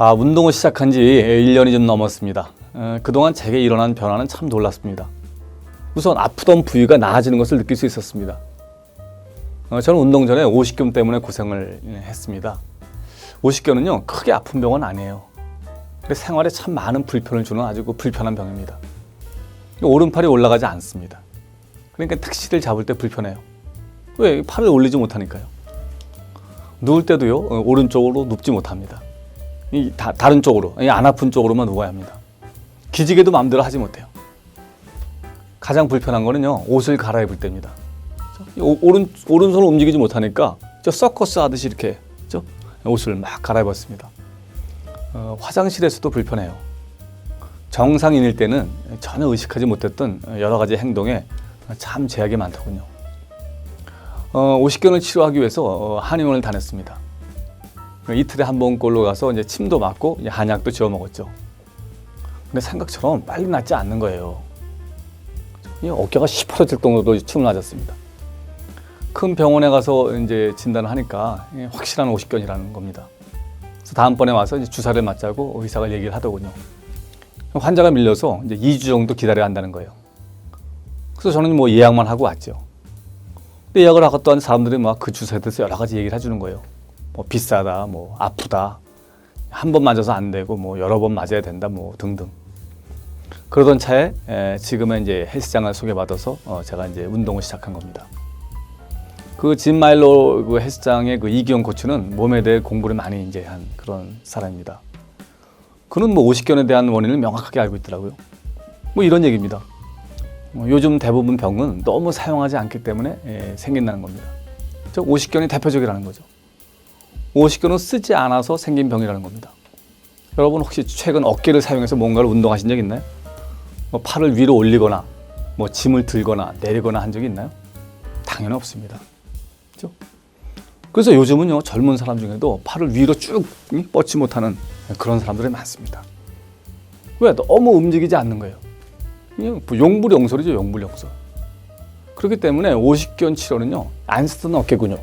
운동을 시작한 지 1년이 좀 넘었습니다. 그동안 제게 일어난 변화는 참 놀랐습니다. 우선 아프던 부위가 나아지는 것을 느낄 수 있었습니다. 저는 운동 전에 오십견 때문에 고생을 했습니다. 오십견은요, 크게 아픈 병은 아니에요. 근데 생활에 참 많은 불편을 주는 아주 불편한 병입니다. 오른팔이 올라가지 않습니다. 그러니까 택시를 잡을 때 불편해요. 왜? 팔을 올리지 못하니까요. 누울 때도요, 오른쪽으로 눕지 못합니다. 다른 쪽으로, 안 아픈 쪽으로만 누워야 합니다. 기지개도 마음대로 하지 못해요. 가장 불편한 거는요, 옷을 갈아입을 때입니다. 오른손을 움직이지 못하니까 서커스 하듯이 이렇게 옷을 막 갈아입었습니다. 화장실에서도 불편해요. 정상인일 때는 전혀 의식하지 못했던 여러 가지 행동에 참 제약이 많더군요. 오십견을 치료하기 위해서 한의원을 다녔습니다. 이틀에 한 번꼴로 가서 이제 침도 맞고 한약도 지어 먹었죠. 근데 생각처럼 빨리 낫지 않는 거예요. 어깨가 시퍼러질 정도로 춤을 맞았습니다. 큰 병원에 가서 이제 진단을 하니까 확실한 오십견이라는 겁니다. 그래서 다음번에 와서 이제 주사를 맞자고 의사가 얘기를 하더군요. 환자가 밀려서 이제 2주 정도 기다려야 한다는 거예요. 그래서 저는 뭐 예약만 하고 왔죠. 근데 예약을 하고 또 사람들이 막 그 주사에 대해서 여러 가지 얘기를 해주는 거예요. 뭐 비싸다, 뭐 아프다, 한 번 맞아서 안 되고 뭐 여러 번 맞아야 된다, 뭐 등등. 그러던 차에 지금은 이제 헬스장을 소개받아서 제가 이제 운동을 시작한 겁니다. 그 짐 마일러 그 헬스장의 그 이기영 코치는 몸에 대해 공부를 많이 이제 한 그런 사람입니다. 그는 뭐 오십견에 대한 원인을 명확하게 알고 있더라고요. 뭐 이런 얘기입니다. 요즘 대부분 병은 너무 사용하지 않기 때문에 생긴다는 겁니다. 즉 오십견이 대표적이라는 거죠. 오십견은 쓰지 않아서 생긴 병이라는 겁니다. 여러분 혹시 최근 어깨를 사용해서 뭔가를 운동하신 적 있나요? 뭐 팔을 위로 올리거나 뭐 짐을 들거나 내리거나 한 적이 있나요? 당연히 없습니다. 그렇죠? 그래서 요즘은요, 젊은 사람 중에도 팔을 위로 쭉 뻗지 못하는 그런 사람들이 많습니다. 왜? 너무 움직이지 않는 거예요. 용불용설이죠, 용불용설. 그렇기 때문에 오십견 치료는요, 안 쓰던 어깨 근육,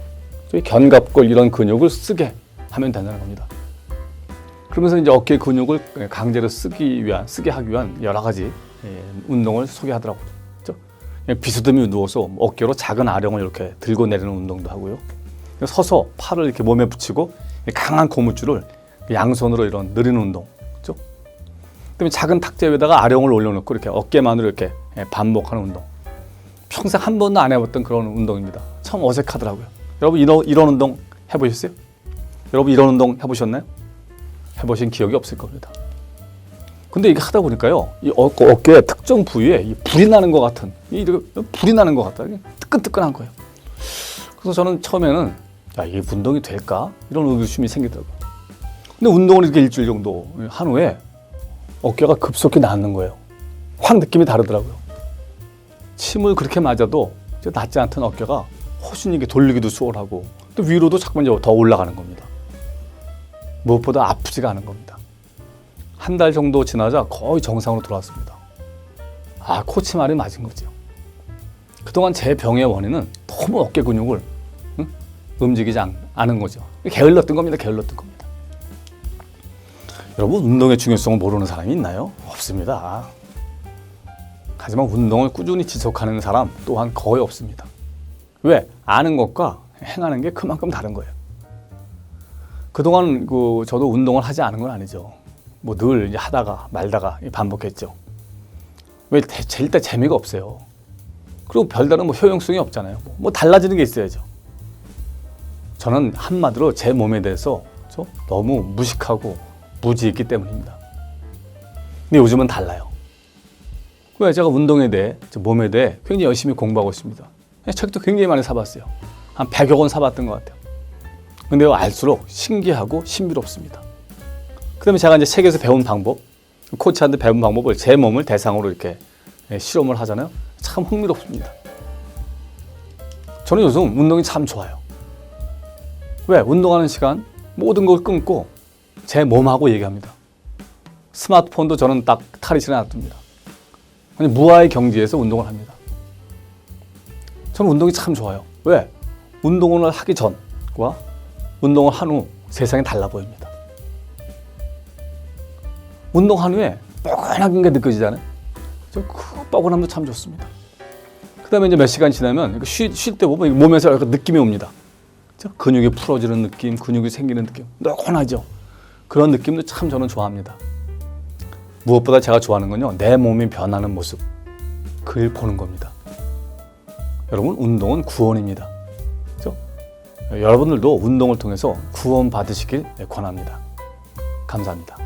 견갑골 이런 근육을 쓰게 하면 된다는 겁니다. 그러면서 이제 어깨 근육을 강제로 쓰게 하기 위한 여러 가지 운동을 소개하더라고요. 그렇죠? 비스듬히 누워서 어깨로 작은 아령을 이렇게 들고 내리는 운동도 하고요. 서서 팔을 이렇게 몸에 붙이고 강한 고무줄을 양손으로 이런 느리는 운동. 그렇죠? 그다음에 작은 탁자 위에다가 아령을 올려놓고 이렇게 어깨만으로 이렇게 반복하는 운동. 평생 한 번도 안 해봤던 그런 운동입니다. 참 어색하더라고요. 여러분 이런 운동 해보셨어요? 여러분 이런 운동 해보셨나요? 해보신 기억이 없을 겁니다. 근데 이게 하다 보니까요, 이 어깨의 특정 부위에 이 불이 나는 것 같은, 불이 나는 것 같다. 뜨끈뜨끈한 거예요. 그래서 저는 처음에는 이게 운동이 될까? 이런 의구심이 생기더라고요. 근데 운동을 이렇게 일주일 정도 한 후에 어깨가 급속히 낫는 거예요. 확 느낌이 다르더라고요. 침을 그렇게 맞아도 낫지 않던 어깨가 훨씬 이게 돌리기도 수월하고 또 위로도 자꾸만 더 올라가는 겁니다. 무엇보다 아프지가 않은 겁니다. 한 달 정도 지나자 거의 정상으로 돌아왔습니다. 코치 말이 맞은 거죠. 그동안 제 병의 원인은 너무 어깨 근육을 움직이지 않은 거죠. 게을렀던 겁니다. 여러분, 운동의 중요성을 모르는 사람이 있나요? 없습니다. 하지만 운동을 꾸준히 지속하는 사람 또한 거의 없습니다. 왜? 아는 것과 행하는 게 그만큼 다른 거예요. 그동안 저도 운동을 하지 않은 건 아니죠. 뭐 늘 하다가 말다가 반복했죠. 왜? 일단 재미가 없어요. 그리고 별다른 효용성이 없잖아요. 뭐 달라지는 게 있어야죠. 저는 한마디로 제 몸에 대해서 너무 무식하고 무지했기 때문입니다. 근데 요즘은 달라요. 왜? 제가 운동에 대해, 몸에 대해 굉장히 열심히 공부하고 있습니다. 책도 굉장히 많이 사봤어요. 한 100여 권 사봤던 것 같아요. 근데 알수록 신기하고 신비롭습니다. 그 다음에 제가 이제 책에서 배운 방법, 코치한테 배운 방법을 제 몸을 대상으로 이렇게 실험을 하잖아요. 참 흥미롭습니다. 저는 요즘 운동이 참 좋아요. 왜? 운동하는 시간 모든 걸 끊고 제 몸하고 얘기합니다. 스마트폰도 저는 딱 탈의실에 놔둡니다. 무아의 경지에서 운동을 합니다. 저는 운동이 참 좋아요. 왜? 운동을 하기 전과 운동을 한 후 세상이 달라 보입니다. 운동한 후에 뻐근한 게 느껴지잖아요. 그 뻐근함도 참 좋습니다. 그 다음에 이제 몇 시간 지나면 쉴 때 보면 몸에서 약간 느낌이 옵니다. 근육이 풀어지는 느낌, 근육이 생기는 느낌, 노곤하죠. 그런 느낌도 참 저는 좋아합니다. 무엇보다 제가 좋아하는 건요, 내 몸이 변하는 모습, 그걸 보는 겁니다. 여러분, 운동은 구원입니다. 그렇죠? 여러분들도 운동을 통해서 구원 받으시길 권합니다. 감사합니다.